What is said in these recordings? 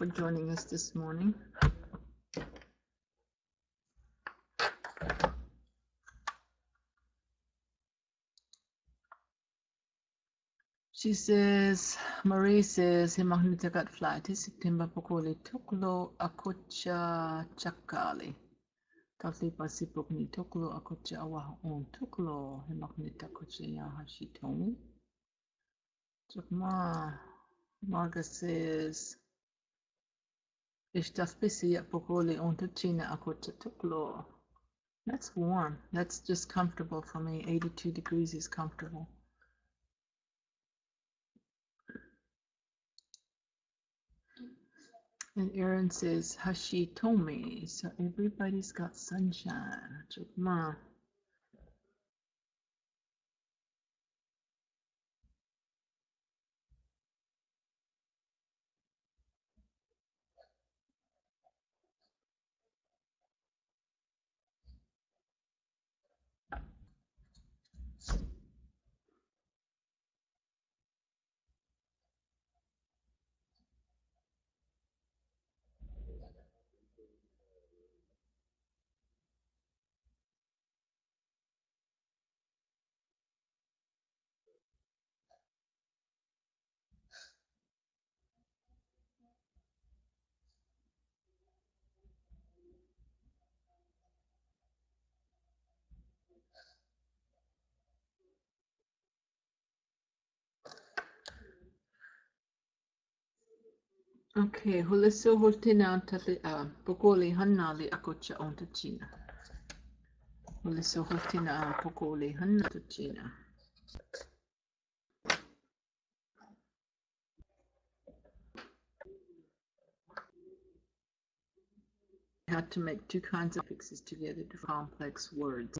for joining us this morning. She says, Marie says, Himahnitakat flight is September Pokoli Tuklo Akocha Chakali. Tatli Pasipok ni Tuklo Akocha Awa on Tuklo Himahnita Kochia Hashitomi. Chakma Marga says, Ishtafpisi Pokoli on Tuchina Akocha Tuklo. That's warm. That's just comfortable for me. 82 degrees is comfortable. And Aaron says, Hashitomi. So everybody's got sunshine. Chukma. Okay, huliso hultina tali pokoli hannali akocha ontachina. Huliso hultina pokoli hannatachina. I had to make two kinds of fixes together to complex words.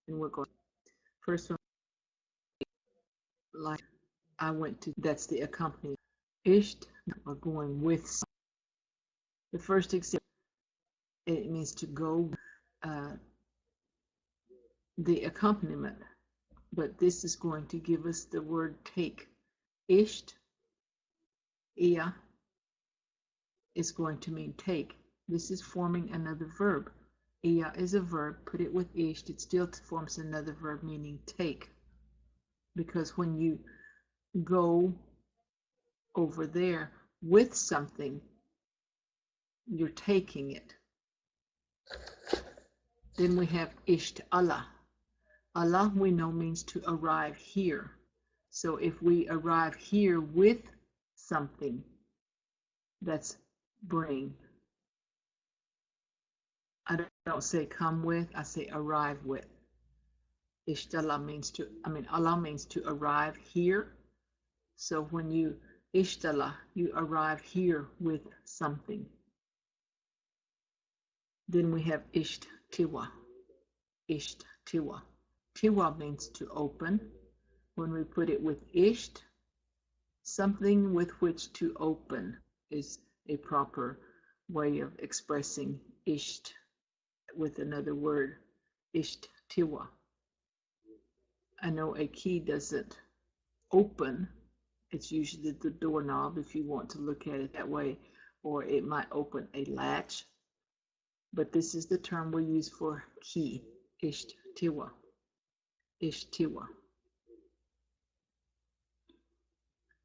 And we're going first one, like I went to, that's the accompaniment. Isht, or going with. The first example, it means to go, the accompaniment, but this is going to give us the word take. Isht, iya, is going to mean take. This is forming another verb. Iya is a verb, put it with isht, it still forms another verb meaning take. Because when you go over there with something, you're taking it. Then we have isht Allah. Allah we know means to arrive here. So if we arrive here with something, that's bring. I don't say come with, I say arrive with. Isht Allah means to, Allah means to arrive here. So when you Ishtala, you arrive here with something. Then we have Isht Tiwa. Isht Tiwa. Tiwa means to open. When we put it with Isht, something with which to open is a proper way of expressing Isht with another word. Isht Tiwa. I know a key doesn't open. It's usually the doorknob if you want to look at it that way, or it might open a latch. But this is the term we use for key, isht tiwa. Isht tiwa.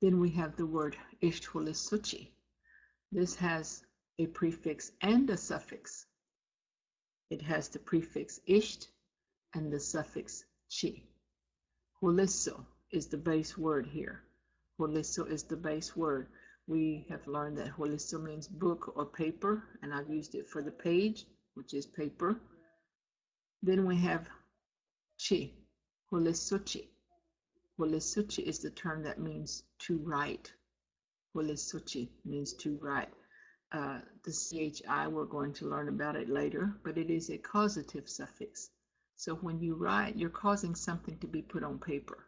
Then we have the word isht hulisuchi. This has a prefix and a suffix. It has the prefix isht and the suffix chi. Huliso is the base word here. Huliso is the base word. We have learned that huliso means book or paper, and I've used it for the page, which is paper. Then we have chi, hulisuchi. Hulisuchi is the term that means to write. Hulisuchi means to write. The CHI, we're going to learn about it later, but it is a causative suffix. So when you write, you're causing something to be put on paper.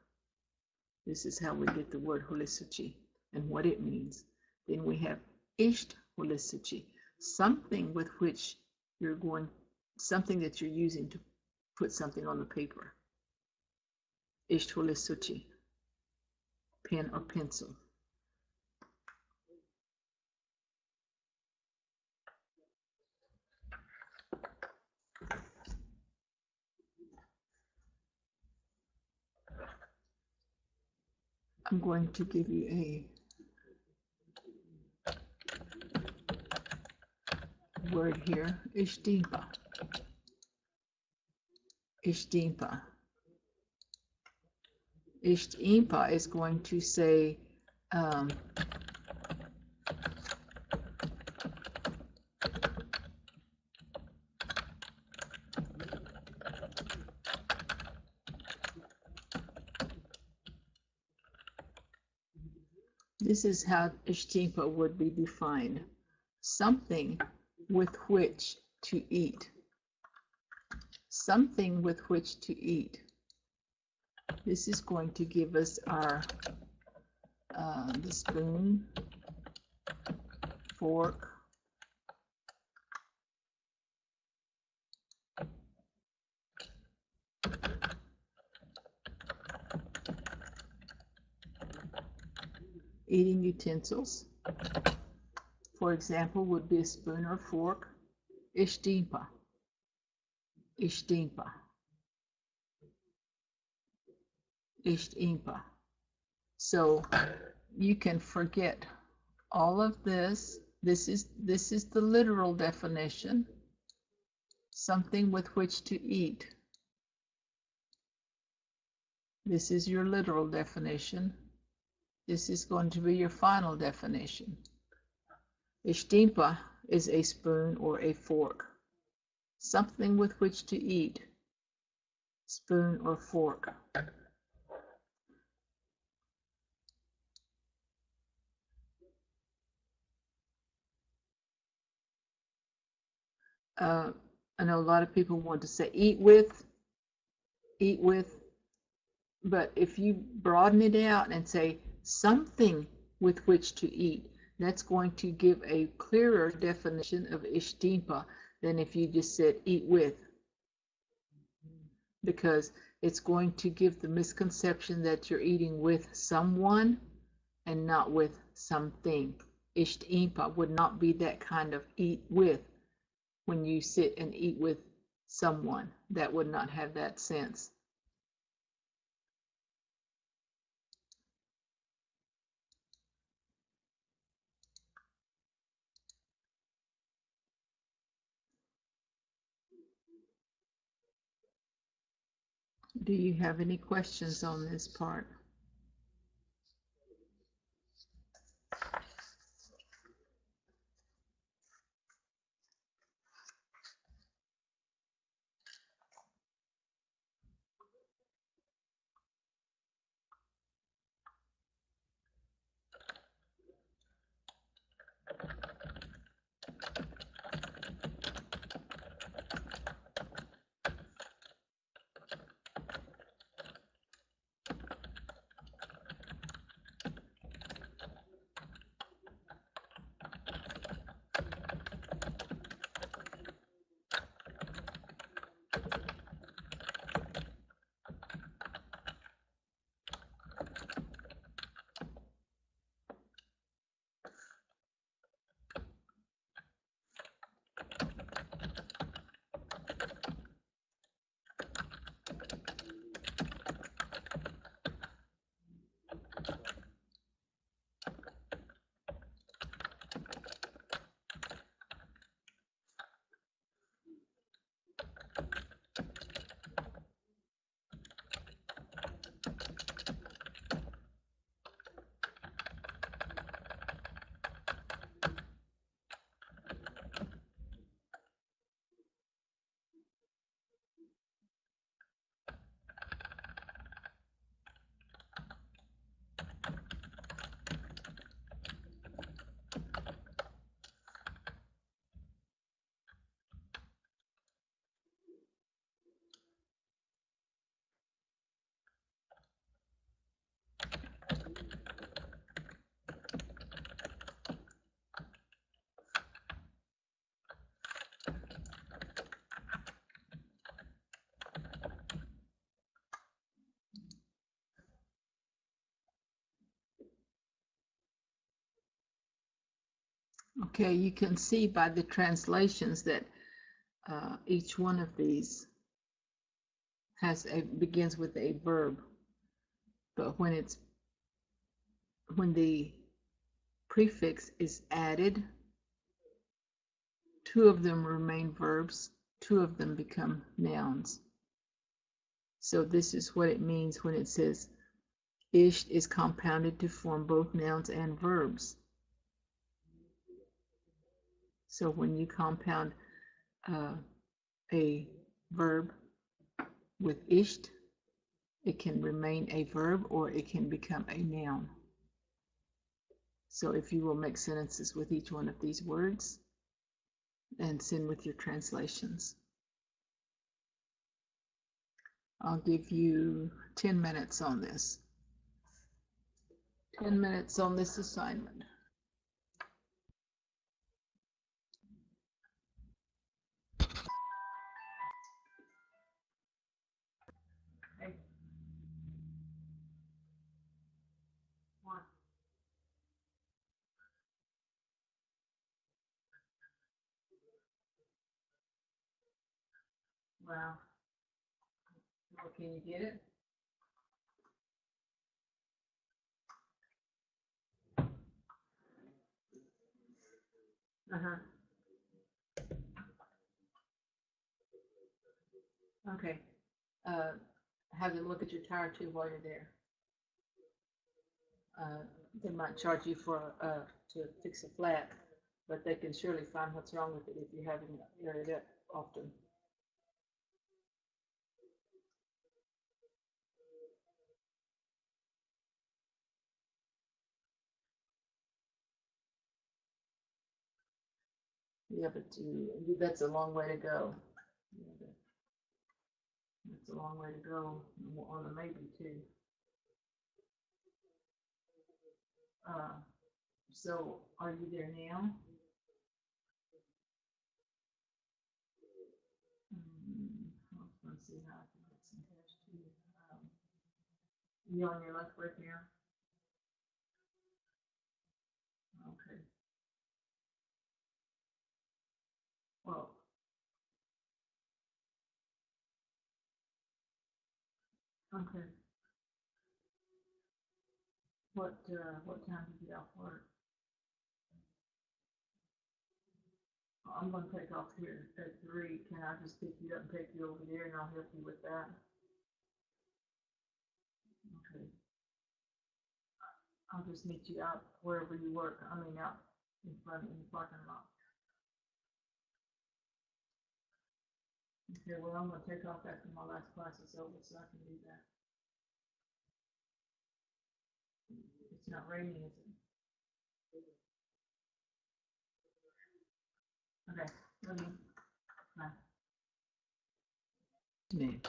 This is how we get the word hulisuchi and what it means. Then we have isht hulisuchi, something with which you're going, something that you're using to put something on the paper. Isht hulisuchi, pen or pencil. I'm going to give you a word here, Ikhʋnapisa. Ikhʋnapisa. Ikhʋnapisa is going to say this is how Ikhʋnapisa would be defined. Something with which to eat. Something with which to eat. This is going to give us our the spoon, fork, eating utensils. For example, would be a spoon or fork. Ikhʋnapisa. Ikhʋnapisa. Ikhʋnapisa. So you can forget all of this. This is the literal definition. Something with which to eat. This is your literal definition. This is going to be your final definition. Ikhʋnapisa is a spoon or a fork. Something with which to eat. Spoon or fork. I know a lot of people want to say eat with, but if you broaden it out and say something with which to eat, that's going to give a clearer definition of Ikhʋnapisa than if you just said eat with, because it's going to give the misconception that you're eating with someone and not with something. Ikhʋnapisa would not be that kind of eat with. When you sit and eat with someone, that would not have that sense. Do you have any questions on this part? Okay, you can see by the translations that each one of these begins with a verb, but when it's when the prefix is added, two of them remain verbs, two of them become nouns. So this is what it means when it says isht is compounded to form both nouns and verbs. So when you compound a verb with isht, it can remain a verb or it can become a noun. So if you will make sentences with each one of these words and send with your translations. I'll give you 10 minutes on this. 10 minutes on this assignment. Okay. One. Wow. Well, can you get it? Uh-huh. Okay. Have them look at your tire too while you're there. They might charge you for to fix a flat, but they can surely find what's wrong with it if you haven't aired it up often. Yeah, but that's a long way to go. Yeah, that's a long way to go on a maybe too. So are you there now? Let's see how I can get some cash to you. You on your lunch break now? Okay. Well, okay. What time did you get off work? I'm gonna take off here at 3. Can I just pick you up and take you over there and I'll help you with that? Okay. I'll just meet you out wherever you work. I mean, out in front in the parking lot. Okay, well, I'm gonna take off after my last class is over so I can do that. It's not raining, is it? Okay, love you. Bye. Me.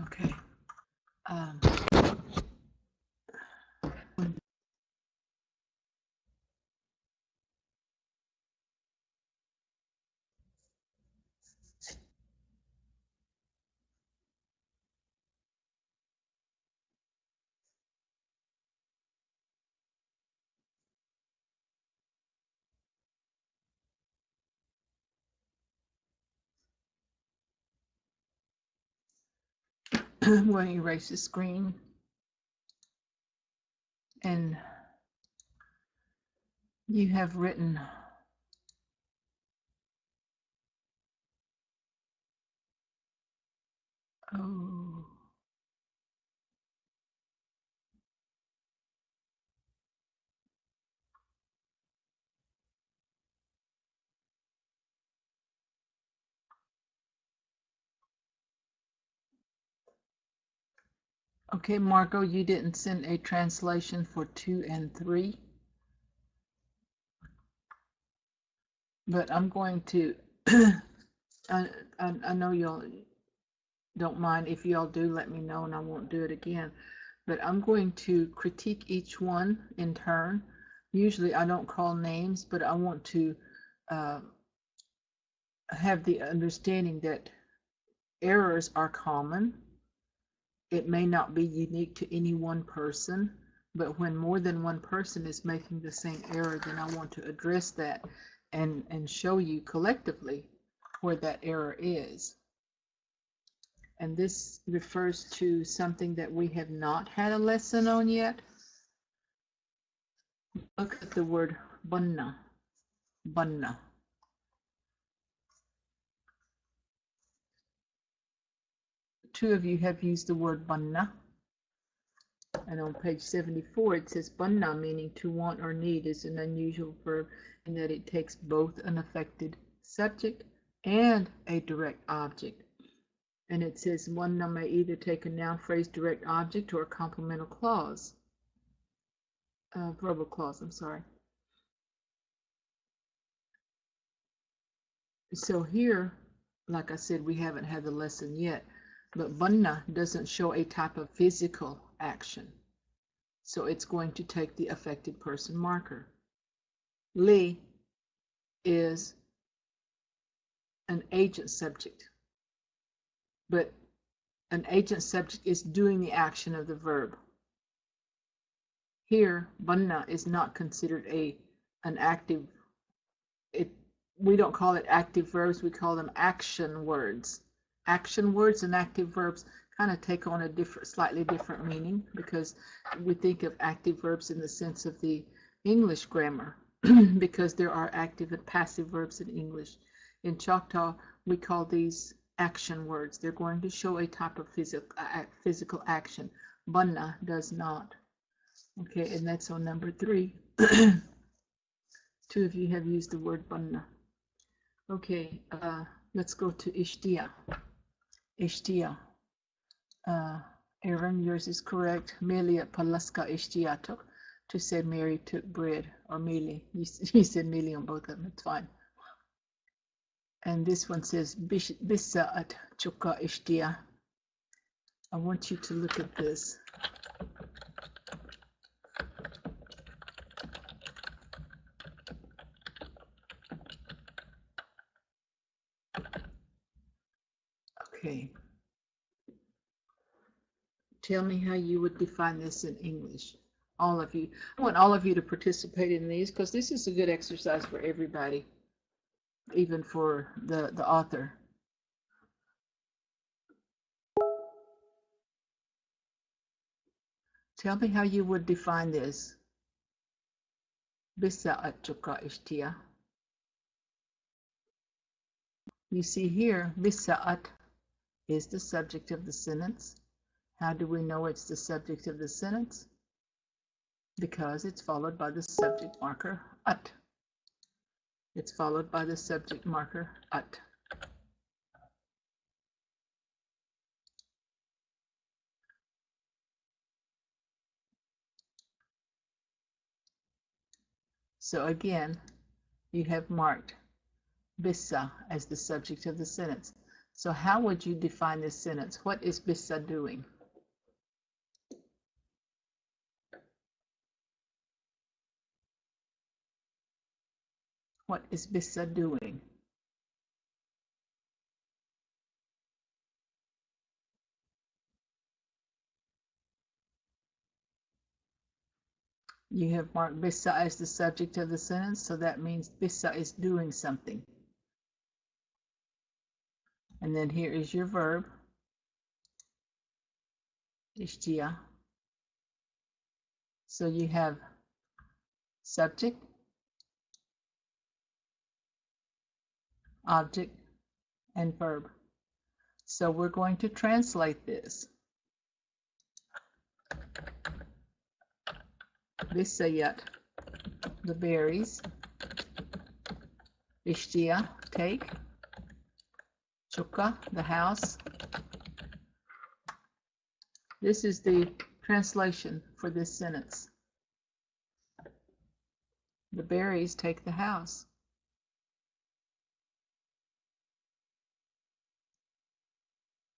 Okay. I'm going to erase the screen and you have written okay, Marco, you didn't send a translation for 2 and 3. But I'm going to, I know y'all don't mind. If y'all do, let me know and I won't do it again. But I'm going to critique each one in turn. Usually I don't call names, but I want to have the understanding that errors are common. It may not be unique to any one person, but when more than one person is making the same error, then I want to address that and show you collectively where that error is. And this refers to something that we have not had a lesson on yet. Look at the word banna. Banna. Two of you have used the word banna. And on page 74 it says banna, meaning to want or need, is an unusual verb in that it takes both an affected subject and a direct object. And it says banna may either take a noun phrase direct object or a complemental clause. Verbal clause, I'm sorry. So here, like I said, we haven't had the lesson yet, but banna doesn't show a type of physical action. So it's going to take the affected person marker. Li is an agent subject, but an agent subject is doing the action of the verb. Here, banna is not considered an active. We don't call it active verbs, we call them action words. Action words and active verbs kind of take on a slightly different meaning, because we think of active verbs in the sense of the English grammar, because there are active and passive verbs in English. In Choctaw, we call these action words. They're going to show a type of physical action. Banna does not. Okay, and that's on number 3. Two of you have used the word banna. Okay, let's go to ishtia. Ishtia. Aaron, yours is correct. Melia palaska ishtiato, to say Mary took bread, or Mili. You said Mili on both of them, it's fine. And this one says Bisa at Choctaw ishtia. I want you to look at this. Okay. Tell me how you would define this in English. All of you. I want all of you to participate in these, because this is a good exercise for everybody, even for the author. Tell me how you would define this. Bisa at Choctaw ishtia. You see here, bisa'at is the subject of the sentence. How do we know it's the subject of the sentence? Because it's followed by the subject marker at. It's followed by the subject marker at. So again, you have marked Bisa as the subject of the sentence. So how would you define this sentence? What is Bisa doing? What is Bisa doing? You have marked Bisa as the subject of the sentence, so that means Bisa is doing something. And then here is your verb, ishtia. So you have subject, object, and verb. So we're going to translate this. Bisayat, the berries. Ishtia, take. Choctaw, the house. This is the translation for this sentence. The berries take the house.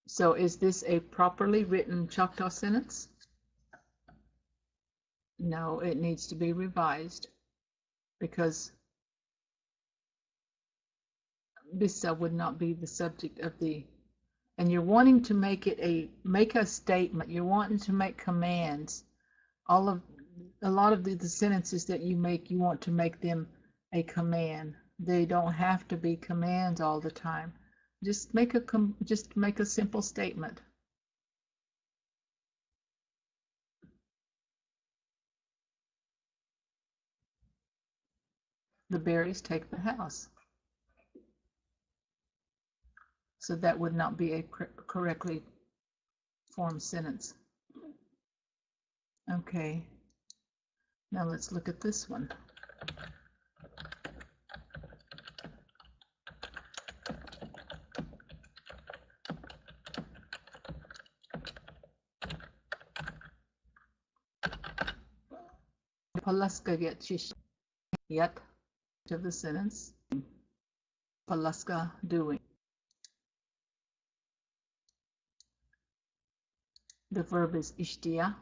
So is this a properly written Choctaw sentence? No, it needs to be revised, because Bisa would not be the subject of the and you're wanting to make a statement, you're wanting to make commands. A lot of the sentences that you make, you want to make them a command. They don't have to be commands all the time. Just make a simple statement. The berries take the house. So that would not be a correctly formed sentence. Okay, now let's look at this one. Palaska yet of the sentence. Palaska doing. The verb is ishtia.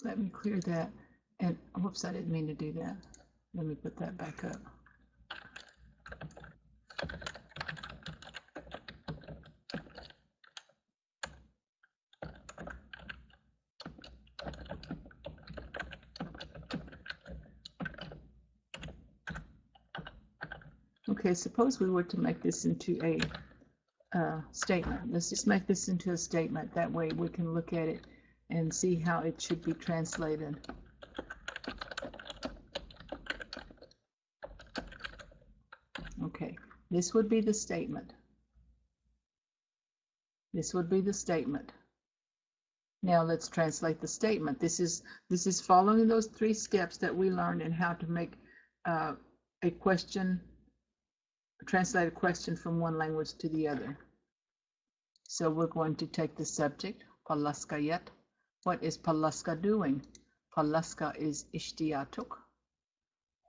Let me clear that. And whoops, I didn't mean to do that. Let me put that back up. Okay, suppose we were to make this into a statement. Let's just make this into a statement. That way we can look at it and see how it should be translated. Okay, this would be the statement. This would be the statement. Now let's translate the statement. This is following those 3 steps that we learned in how to make a question, translate a question from one language to the other. So we're going to take the subject, Palaska yet. What is Palaska doing? Palaska is ishtiatuk.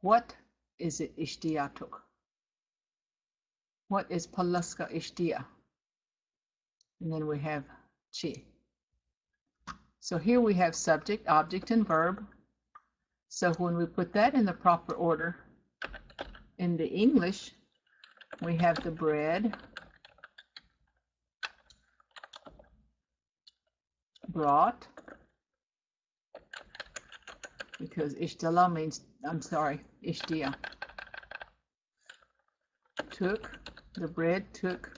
What is it ishtiatuk? What is Palaska ishtia? And then we have chi. So here we have subject, object, and verb. So when we put that in the proper order, in the English, we have the bread brought, because ishtala means, ishtia. Took, the bread took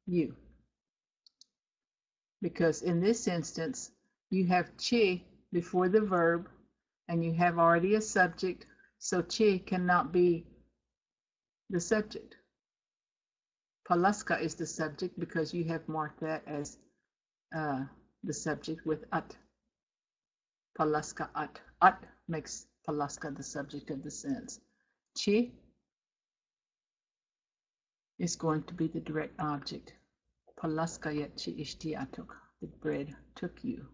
you. Because in this instance, you have chi before the verb, and you have already a subject, so chi cannot be the subject. Palaska is the subject because you have marked that as the subject with at. Palaska at. At makes Palaska the subject of the sentence. Chi is going to be the direct object. Palaska yet chi ishtiatuk. The bread took you.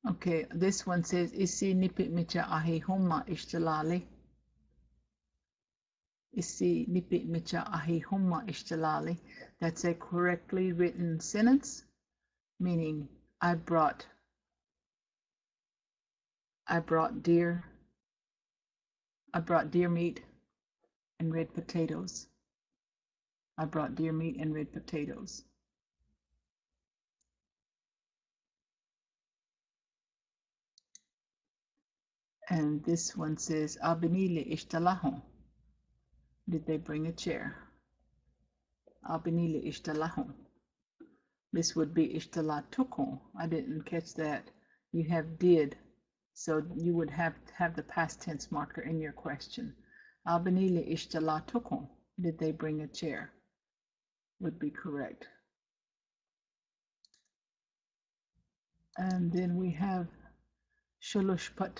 Okay, this one says isi nipit micha ahi humma ishtalali. Isi nipit micha ahi humma ishtalali. That's a correctly written sentence, meaning I brought deer meat and red potatoes. I brought deer meat and red potatoes. And this one says, Abinili ishtalahon. Did they bring a chair? Abinili ishtalahon. This would be ishtalatokon. I didn't catch that. You have did. So you would have to have the past tense marker in your question. Abinili ishtalatokon. Did they bring a chair? Would be correct. And then we have shulushpat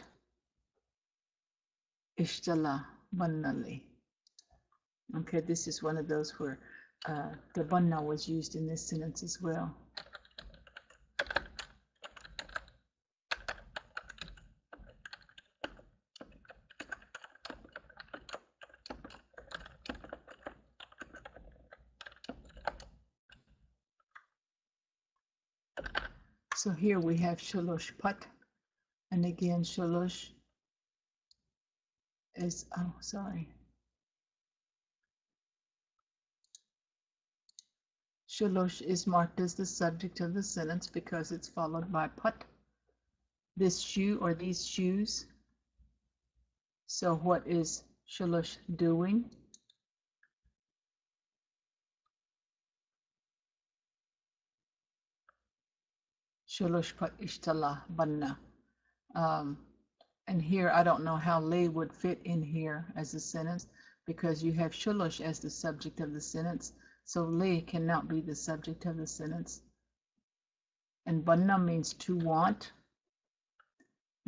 ishtala bannali. Okay, this is one of those where the banna was used in this sentence as well. So here we have shalosh pat, and again shalosh is, shalosh is marked as the subject of the sentence because it's followed by pat, this shoe or these shoes. So what is shalosh doing? Shalosh pat ishtala banna. And here I don't know how lay would fit in here as a sentence because you have shalosh as the subject of the sentence. So lay cannot be the subject of the sentence. And banna means to want.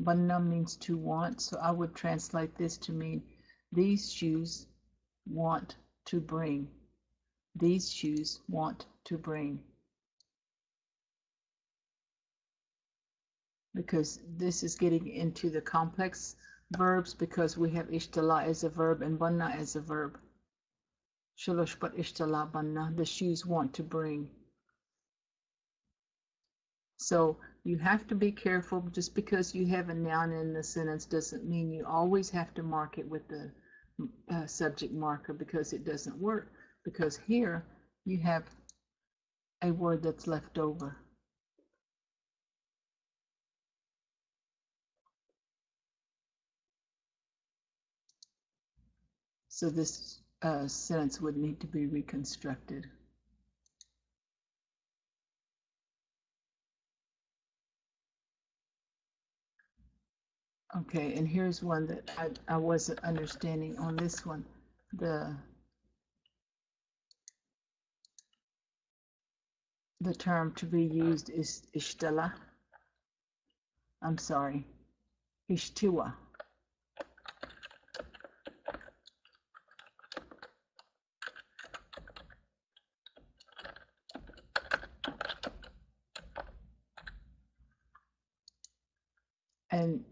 Banna means to want. So I would translate this to mean these shoes want to bring. These shoes want to bring. Because this is getting into the complex verbs because we have ishtala as a verb and banna as a verb. Shalosh pat ishtala banna, the shoes want to bring. So you have to be careful. Just because you have a noun in the sentence doesn't mean you always have to mark it with the subject marker, because it doesn't work. Because here you have a word that's left over. So this sentence would need to be reconstructed. Okay, and here's one that I wasn't understanding on this one. The term to be used is ishtala. I'm sorry, ishtiwa. And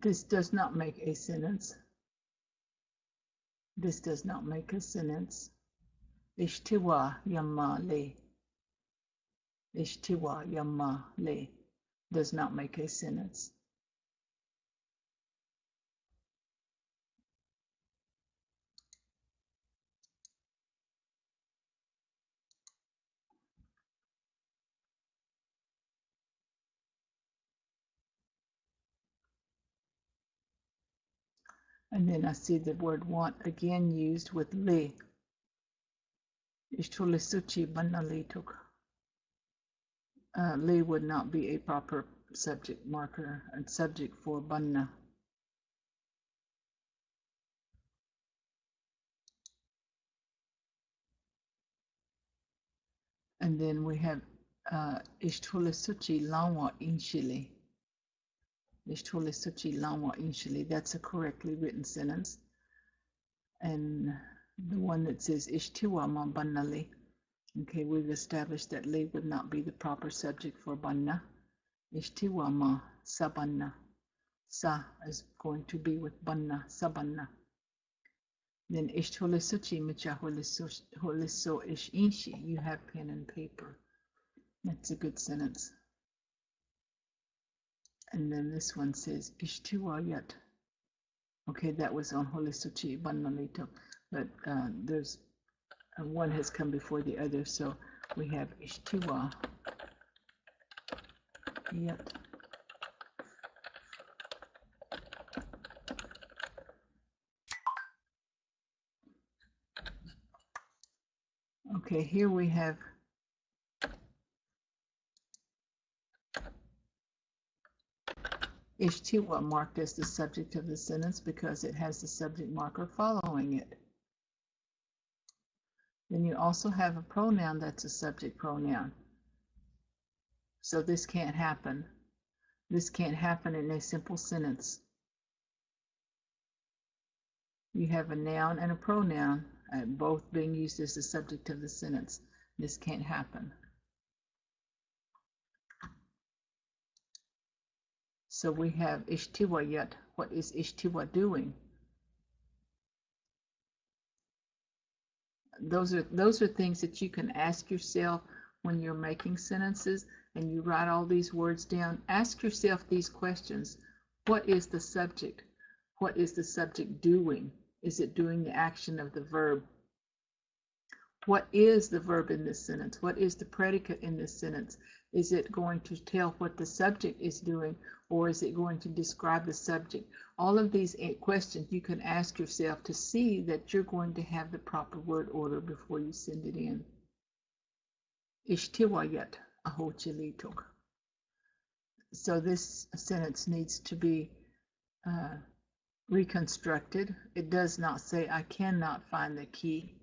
this does not make a sentence. This does not make a sentence. Ishtiwa yamma le. Ishtiwa yamma le does not make a sentence. And then I see the word want again used with le. Ishtole suchi banna le tuk. Le would not be a proper subject marker and subject for banna. And then we have Ishtole suchi lanwa inshili. Ishtole suchi lanwa inshili. That's a correctly written sentence. And the one that says Ishtiwa ma banna le. Okay, we've established that le would not be the proper subject for banna. Ishtiwa ma sabanna. Sa is going to be with banna, sabanna. Then ishtole suchi micha holiso ish inshi. You have pen and paper. That's a good sentence. And then this one says ishtiwa yat. Okay, that was on holisuchi banalito, but there's one has come before the other, so we have ishtiwa yat. Okay, here we have ishtiwa marked as the subject of the sentence because it has the subject marker following it. Then you also have a pronoun that's a subject pronoun. So this can't happen. This can't happen in a simple sentence. You have a noun and a pronoun, both being used as the subject of the sentence. This can't happen. So we have ishtiwa yat. What is ishtiwa doing? Those are things that you can ask yourself when you're making sentences, and you write all these words down, ask yourself these questions. What is the subject? What is the subject doing? Is it doing the action of the verb? What is the verb in this sentence? What is the predicate in this sentence? Is it going to tell what the subject is doing, or is it going to describe the subject? All of these questions you can ask yourself to see that you're going to have the proper word order before you send it in. Ishtiwayat ahochilitok. So this sentence needs to be reconstructed. It does not say, I cannot find the key.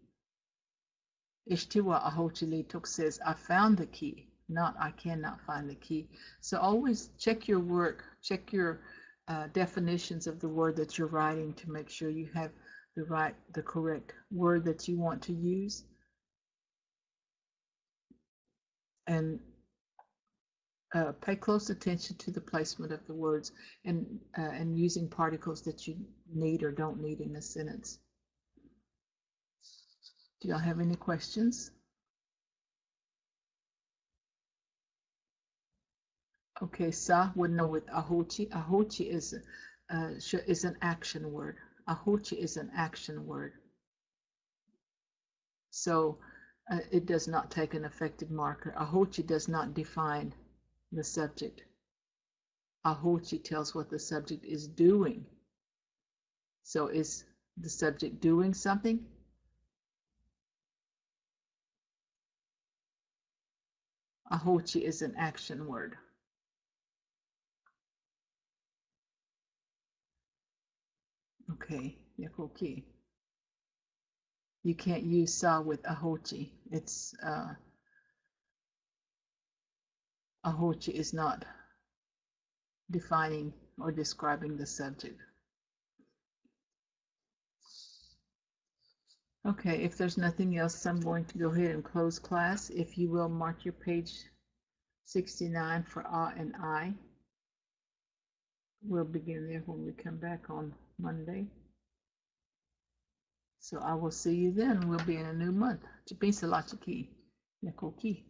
Ishtiwa ahochilitok says, I found the key, not I cannot find the key. So always check your work, check your definitions of the word that you're writing to make sure you have the correct word that you want to use. And pay close attention to the placement of the words and using particles that you need or don't need in a sentence. Do y'all have any questions? Okay, sa would know with ahochi. Ahochi is an action word. Ahochi is an action word. So it does not take an affected marker. Ahochi does not define the subject. Ahochi tells what the subject is doing. So is the subject doing something? Ahochi is an action word. Okay, yakoki. You can't use sa with ahochi. It's ahochi is not defining or describing the subject. Okay, if there's nothing else, I'm going to go ahead and close class. If you will, mark your page 69 for A and I. We'll begin there when we come back on Monday. So I will see you then. We'll be in a new month. Chipin salachiki. Yakoki.